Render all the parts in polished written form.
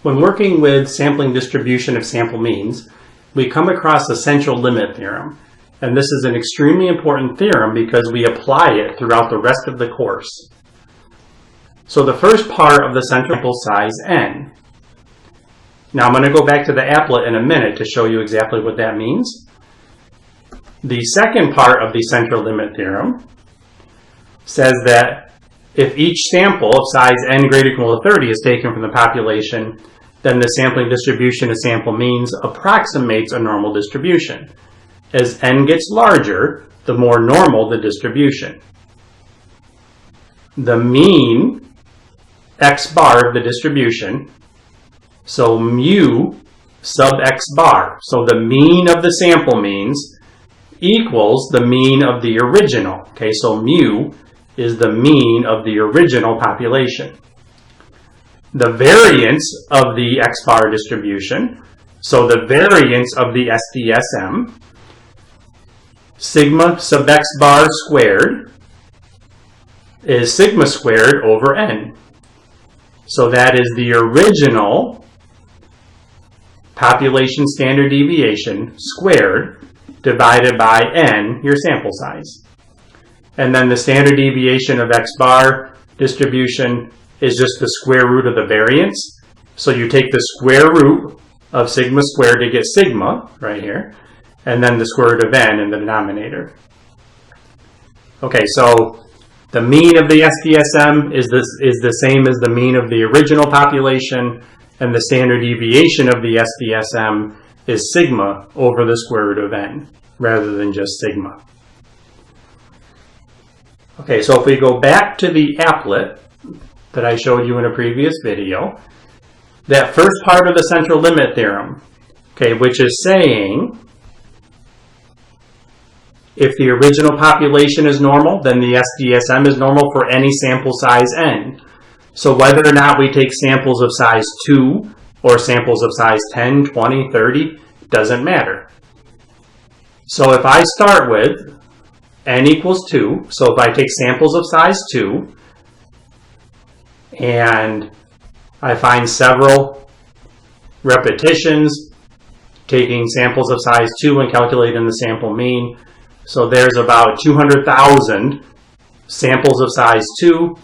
When working with sampling distribution of sample means, we come across the central limit theorem. And this is an extremely important theorem because we apply it throughout the rest of the course. So the first part of the central sample size n. Now I'm going to go back to the applet in a minute to show you exactly what that means. The second part of the central limit theorem says that if each sample of size n greater than or equal to 30 is taken from the population, then the sampling distribution of sample means approximates a normal distribution. As n gets larger, the more normal the distribution. The mean x bar of the distribution, so mu sub x bar, so the mean of the sample means equals the mean of the original. Okay, so mu is the mean of the original population. The variance of the x bar distribution, so the variance of the SDSM, sigma sub x bar squared is sigma squared over n. So that is the original population standard deviation squared divided by n, your sample size. And then the standard deviation of x bar distribution is just the square root of the variance. So you take the square root of sigma squared to get sigma, right here, and then the square root of n in the denominator. Okay, so the mean of the SDSM is the same as the mean of the original population, and the standard deviation of the SDSM is sigma over the square root of n, rather than just sigma. Okay, so if we go back to the applet that I showed you in a previous video, that first part of the central limit theorem, okay, which is saying if the original population is normal, then the SDSM is normal for any sample size n. So whether or not we take samples of size 2 or samples of size 10, 20, 30, doesn't matter. So if I start with n equals 2, so if I take samples of size 2, and I find several repetitions taking samples of size 2 and calculating the sample mean, so there's about 200,000 samples of size 2.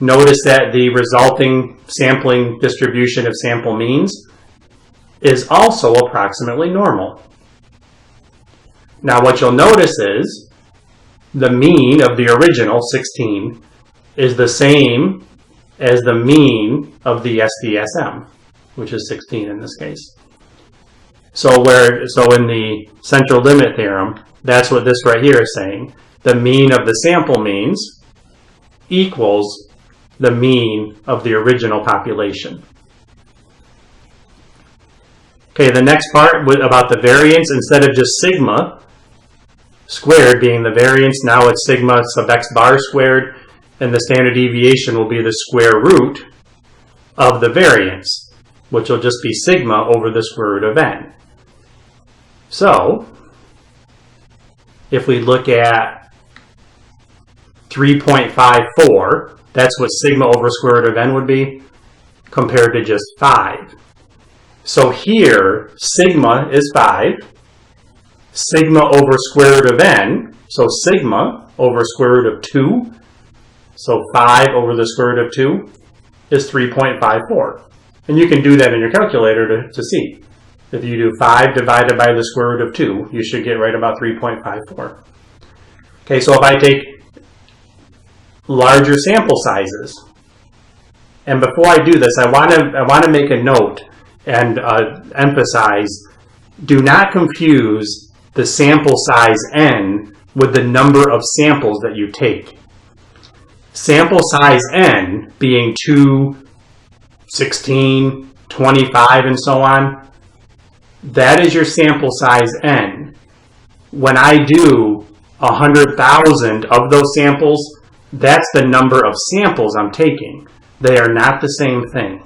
Notice that the resulting sampling distribution of sample means is also approximately normal. Now what you'll notice is the mean of the original 16 is the same as the mean of the SDSM, which is 16 in this case. So in the central limit theorem, that's what this right here is saying. The mean of the sample means equals the mean of the original population. Okay, the next part about the variance, instead of just sigma squared being the variance, now it's sigma sub x bar squared, and the standard deviation will be the square root of the variance, which will just be sigma over the square root of n. So, if we look at 3.54, that's what sigma over square root of n would be, compared to just 5. So here, sigma is 5. Sigma over square root of n, so sigma over square root of 2, so 5 over the square root of 2 is 3.54. And you can do that in your calculator to see. If you do 5 divided by the square root of 2, you should get right about 3.54. Okay, so if I take larger sample sizes, and before I do this, I want to make a note and emphasize, do not confuse the sample size n with the number of samples that you take. Sample size n being 2, 16, 25, and so on, that is your sample size n. When I do 100,000 of those samples, that's the number of samples I'm taking. They are not the same thing.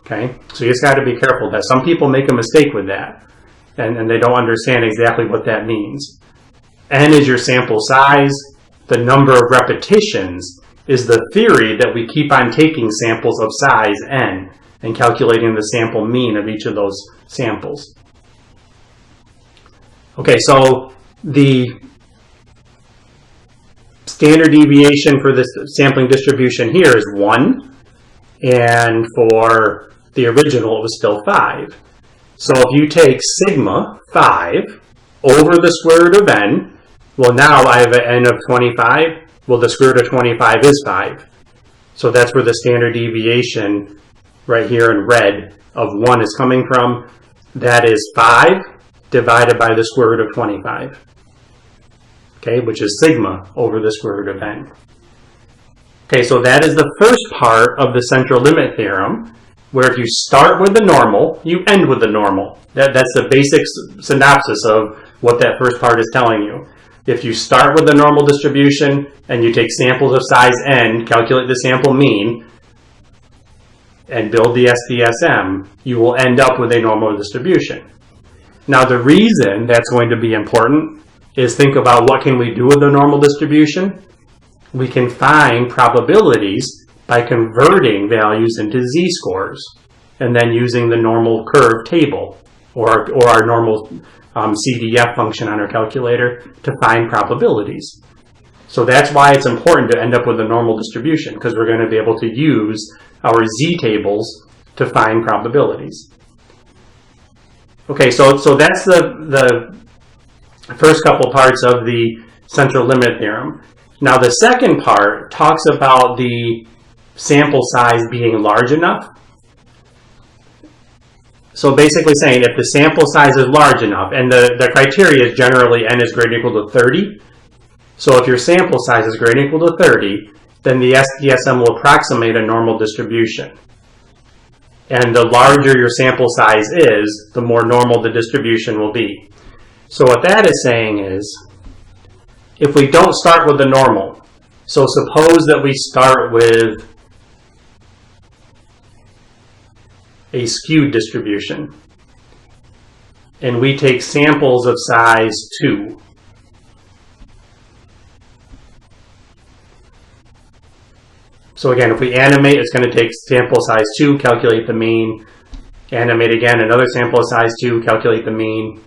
Okay, so you just got to be careful that some people make a mistake with that, and they don't understand exactly what that means. N is your sample size. The number of repetitions is the theory that we keep on taking samples of size n. and calculating the sample mean of each of those samples. Okay, so the standard deviation for this sampling distribution here is 1, and for the original it was still 5. So if you take sigma 5 over the square root of n, well, now I have an n of 25. Well, the square root of 25 is 5. So that's where the standard deviation right here in red of 1 is coming from. That is 5 divided by the square root of 25. Okay, which is sigma over the square root of n. Okay, so that is the first part of the central limit theorem, where if you start with the normal, you end with the normal. That's the basic synopsis of what that first part is telling you. If you start with the normal distribution and you take samples of size n, calculate the sample mean, and build the SDSM, you will end up with a normal distribution. Now the reason that's going to be important is think about what can we do with the normal distribution. We can find probabilities by converting values into z-scores and then using the normal curve table or our normal CDF function on our calculator to find probabilities. So that's why it's important to end up with a normal distribution, because we're going to be able to use our z-tables to find probabilities. Okay, so that's the first couple parts of the central limit theorem. Now the second part talks about the sample size being large enough. So basically saying if the sample size is large enough, and the criteria is generally n is greater than or equal to 30. So if your sample size is greater than or equal to 30, then the SDSM will approximate a normal distribution. And the larger your sample size is, the more normal the distribution will be. So what that is saying is, if we don't start with the normal, so suppose that we start with a skewed distribution, and we take samples of size 2. So again, if we animate, it's going to take sample size 2, calculate the mean, animate again, another sample size 2, calculate the mean.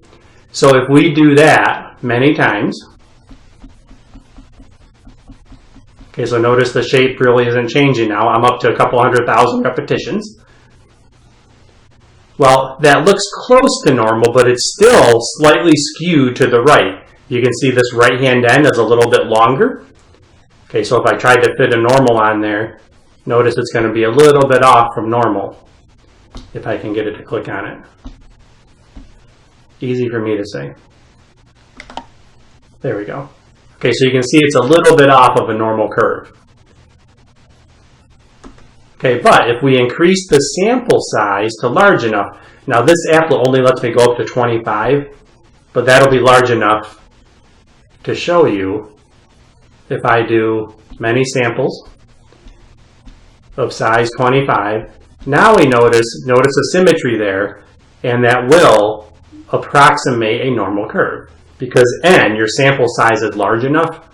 So if we do that many times, okay, so notice the shape really isn't changing now. I'm up to a couple 100,000 repetitions. Well, that looks close to normal, but it's still slightly skewed to the right. You can see this right-hand end is a little bit longer. Okay, so if I tried to fit a normal on there, notice it's going to be a little bit off from normal, if I can get it to click on it. Easy for me to say. There we go. Okay, so you can see it's a little bit off of a normal curve. Okay, but if we increase the sample size to large enough, now this applet only lets me go up to 25, but that'll be large enough to show you if I do many samples of size 25. Now we notice a symmetry there, and that will approximate a normal curve because n, your sample size, is large enough.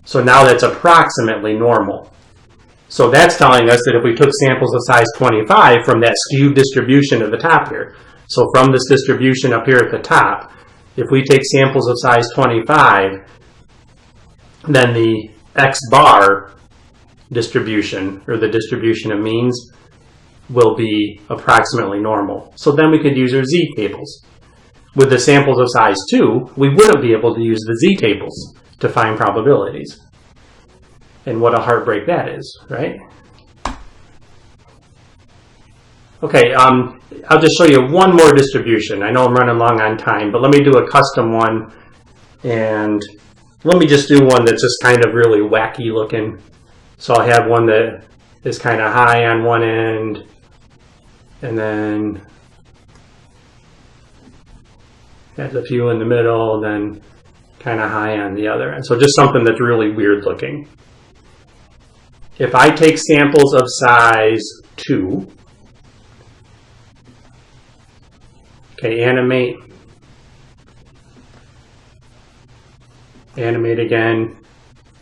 So now that's approximately normal. So that's telling us that if we took samples of size 25 from that skewed distribution at the top here, so from this distribution up here at the top, if we take samples of size 25, then the X bar distribution, or the distribution of means, will be approximately normal. So then we could use our Z tables. With the samples of size 2, we wouldn't be able to use the Z tables to find probabilities. And what a heartbreak that is, right? Okay, I'll just show you one more distribution. I know I'm running long on time, but let me do a custom one. And let me just do one that's just kind of really wacky looking. So I'll have one that is kind of high on one end, and then has a few in the middle, then kind of high on the other end. So just something that's really weird looking. If I take samples of size 2, okay, animate again.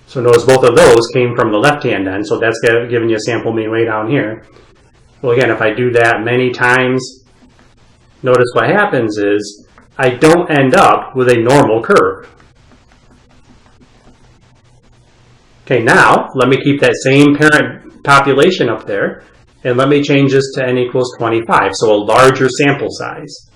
So notice both of those came from the left-hand end, so that's giving you a sample mean way down here. Well, again, if I do that many times, notice what happens is I don't end up with a normal curve. Okay, now let me keep that same parent population up there, and let me change this to n equals 25, so a larger sample size.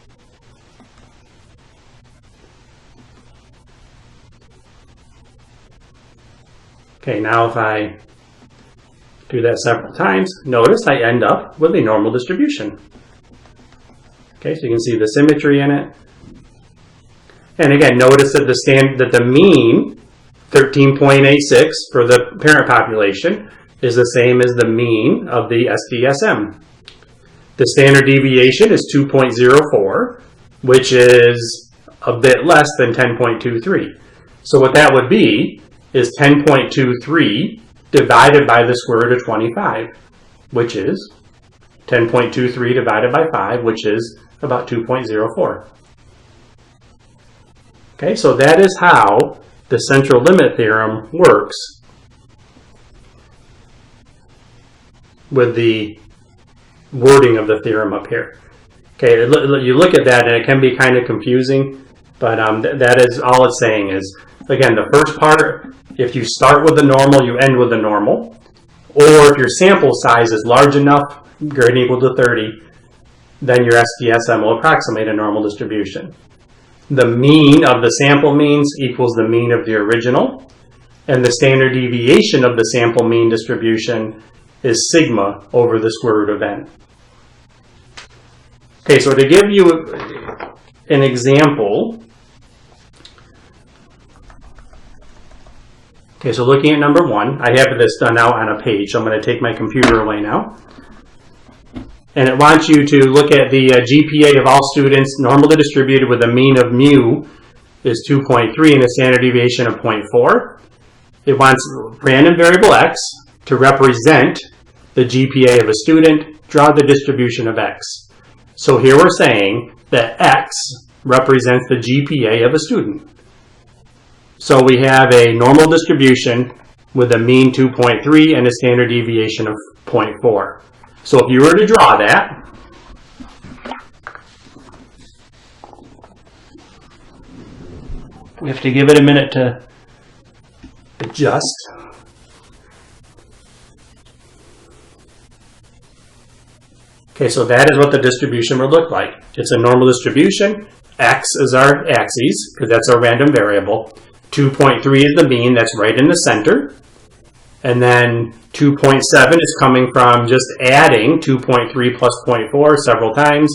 Okay, now if I do that several times, notice I end up with a normal distribution. Okay, so you can see the symmetry in it. And again, notice that the mean, 13.86 for the parent population, is the same as the mean of the SDSM. The standard deviation is 2.04, which is a bit less than 10.23. So what that would be is 10.23 divided by the square root of 25, which is 10.23 divided by 5, which is about 2.04. Okay, so that is how the central limit theorem works with the wording of the theorem up here. Okay, you look at that and it can be kind of confusing, but that is all it's saying is, again, the first part, if you start with the normal, you end with the normal. Or if your sample size is large enough, greater than or equal to 30, then your SDSM will approximate a normal distribution. The mean of the sample means equals the mean of the original, and the standard deviation of the sample mean distribution is sigma over the square root of n. Okay, so to give you an example, okay, so looking at number 1, I have this done out on a page, so I'm going to take my computer away now. And it wants you to look at the GPA of all students normally distributed with a mean of mu is 2.3 and a standard deviation of 0.4. It wants random variable x to represent the GPA of a student. Draw the distribution of x. So here we're saying that x represents the GPA of a student. So we have a normal distribution with a mean 2.3 and a standard deviation of 0.4. So if you were to draw that, we have to give it a minute to adjust. Okay, so that is what the distribution would look like. It's a normal distribution. X is our axis, because that's our random variable. 2.3 is the mean, that's right in the center. And then 2.7 is coming from just adding 2.3 plus 0.4 several times,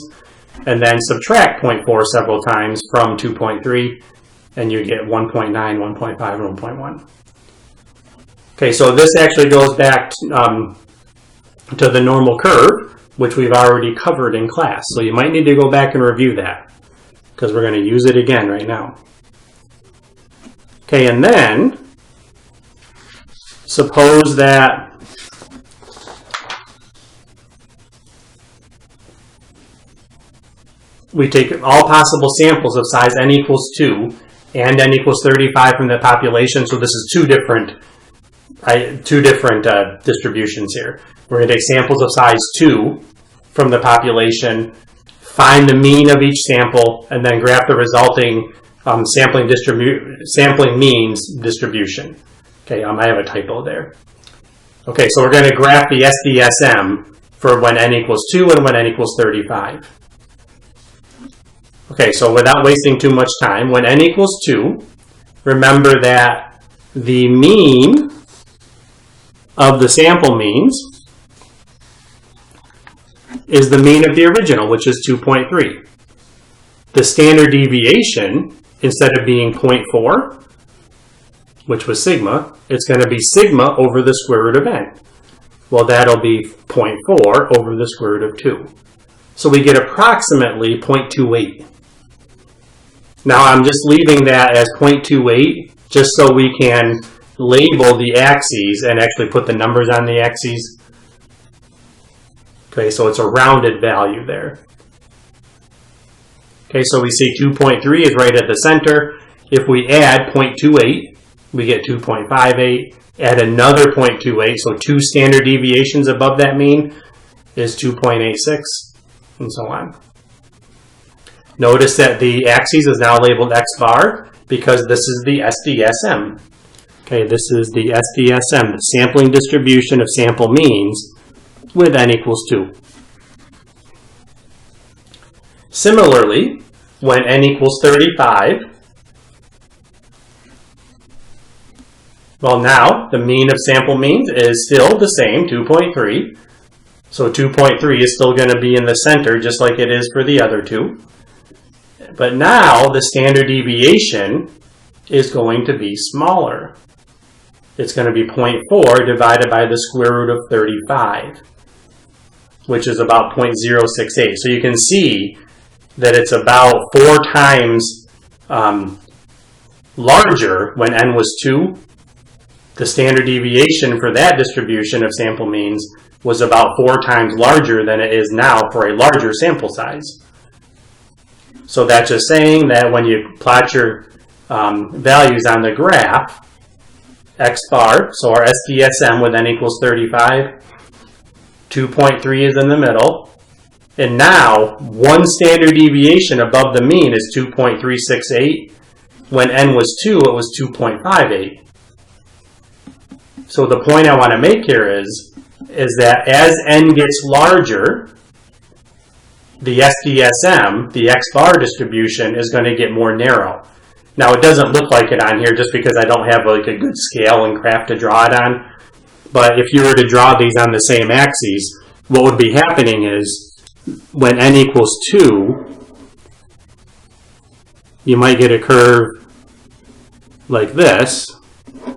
and then subtract 0.4 several times from 2.3, and you get 1.9, 1.5, and 1.1. Okay, so this actually goes back to the normal curve, which we've already covered in class. So you might need to go back and review that, because we're going to use it again right now. Okay, and then suppose that we take all possible samples of size n equals 2 and n equals 35 from the population. So this is two different distributions here. We're going to take samples of size 2 from the population, find the mean of each sample, and then graph the resulting sampling means distribution. Okay, I have a typo there. Okay, so we're going to graph the SDSM for when n equals 2 and when n equals 35. Okay, so without wasting too much time, when n equals 2, remember that the mean of the sample means is the mean of the original, which is 2.3. The standard deviation, instead of being 0.4, which was sigma, it's going to be sigma over the square root of n. Well, that'll be 0.4 over the square root of 2. So we get approximately 0.28. Now I'm just leaving that as 0.28 just so we can label the axes and actually put the numbers on the axes. Okay, so it's a rounded value there. Okay, so we see 2.3 is right at the center. If we add 0.28, we get 2.58. Add another 0.28, so 2 standard deviations above that mean, is 2.86, and so on. Notice that the axis is now labeled x bar because this is the SDSM. Okay, this is the SDSM, the sampling distribution of sample means with n equals 2. Similarly, when n equals 35, well, now the mean of sample means is still the same, 2.3. So 2.3 is still going to be in the center just like it is for the other two. But now the standard deviation is going to be smaller. It's going to be 0.4 divided by the square root of 35, which is about 0.068. So you can see that it's about 4 times larger when n was 2. The standard deviation for that distribution of sample means was about 4 times larger than it is now for a larger sample size. So that's just saying that when you plot your values on the graph, x bar, so our SDSM with n equals 35, 2.3 is in the middle, and now one standard deviation above the mean is 2.368. When n was 2, it was 2.58. So the point I want to make here is that as n gets larger, the SDSM, the x bar distribution, is going to get more narrow. Now it doesn't look like it on here just because I don't have like a good scale and graph to draw it on. But if you were to draw these on the same axes, what would be happening is when n equals 2, you might get a curve like this.